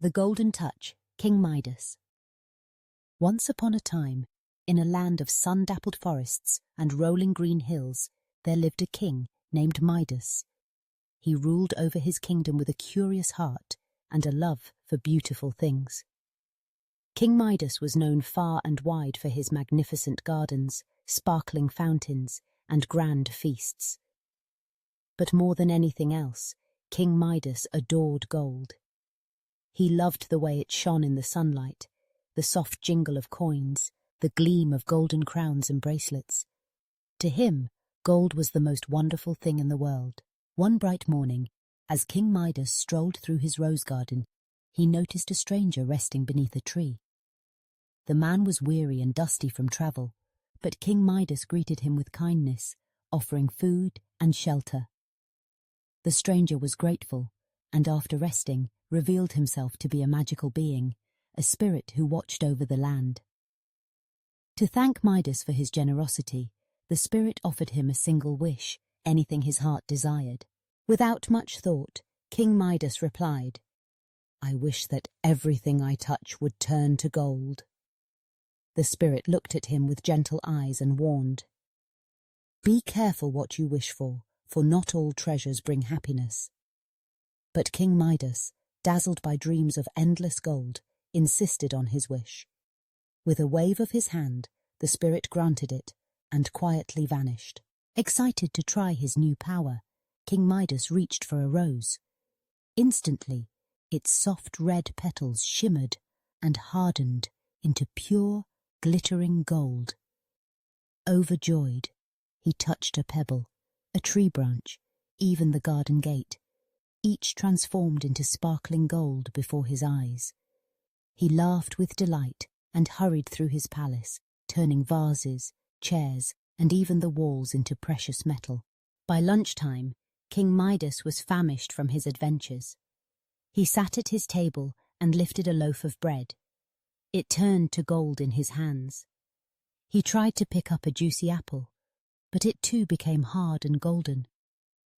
The Golden Touch, King Midas. Once upon a time, in a land of sun-dappled forests and rolling green hills, there lived a king named Midas. He ruled over his kingdom with a curious heart and a love for beautiful things. King Midas was known far and wide for his magnificent gardens, sparkling fountains, and grand feasts. But more than anything else, King Midas adored gold. He loved the way it shone in the sunlight, the soft jingle of coins, the gleam of golden crowns and bracelets. To him, gold was the most wonderful thing in the world. One bright morning, as King Midas strolled through his rose garden, he noticed a stranger resting beneath a tree. The man was weary and dusty from travel, but King Midas greeted him with kindness, offering food and shelter. The stranger was grateful, and after resting, revealed himself to be a magical being, a spirit who watched over the land. To thank Midas for his generosity, the spirit offered him a single wish, anything his heart desired. Without much thought, King Midas replied, "I wish that everything I touch would turn to gold." The spirit looked at him with gentle eyes and warned, "Be careful what you wish for not all treasures bring happiness." But King Midas, dazzled by dreams of endless gold, insisted on his wish. With a wave of his hand, the spirit granted it and quietly vanished. Excited to try his new power, King Midas reached for a rose. Instantly, its soft red petals shimmered and hardened into pure, glittering gold. Overjoyed, he touched a pebble, a tree branch, even the garden gate, each transformed into sparkling gold before his eyes. He laughed with delight and hurried through his palace, turning vases, chairs, and even the walls into precious metal. By lunchtime, King Midas was famished from his adventures. He sat at his table and lifted a loaf of bread. It turned to gold in his hands. He tried to pick up a juicy apple, but it too became hard and golden.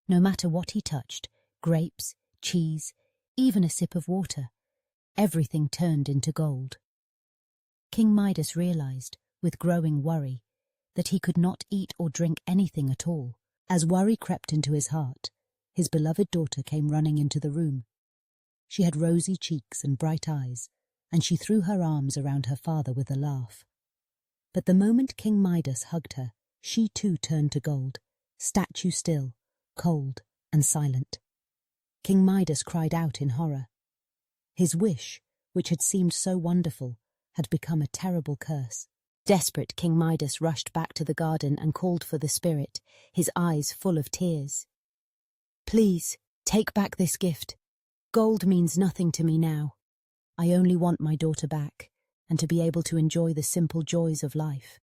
No matter what he touched, grapes, cheese, even a sip of water, everything turned into gold. King Midas realized, with growing worry, that he could not eat or drink anything at all. As worry crept into his heart, his beloved daughter came running into the room. She had rosy cheeks and bright eyes, and she threw her arms around her father with a laugh. But the moment King Midas hugged her, she too turned to gold, statue still, cold and silent. King Midas cried out in horror. His wish, which had seemed so wonderful, had become a terrible curse. Desperate, King Midas rushed back to the garden and called for the spirit, his eyes full of tears. "Please, take back this gift. Gold means nothing to me now. I only want my daughter back, and to be able to enjoy the simple joys of life."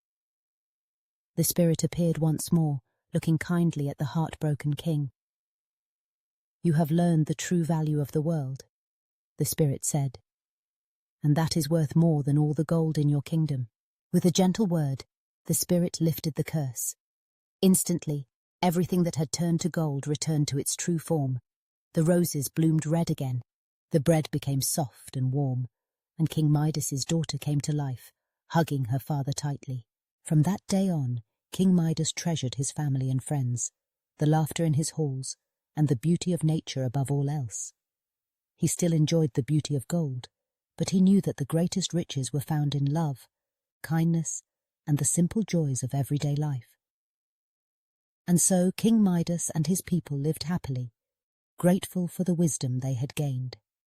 The spirit appeared once more, looking kindly at the heartbroken king. "You have learned the true value of the world," the spirit said, "and that is worth more than all the gold in your kingdom." With a gentle word, the spirit lifted the curse. Instantly, everything that had turned to gold returned to its true form. The roses bloomed red again, the bread became soft and warm, and King Midas's daughter came to life, hugging her father tightly. From that day on, King Midas treasured his family and friends, the laughter in his halls, and the beauty of nature above all else. He still enjoyed the beauty of gold, but he knew that the greatest riches were found in love, kindness, and the simple joys of everyday life. And so King Midas and his people lived happily, grateful for the wisdom they had gained.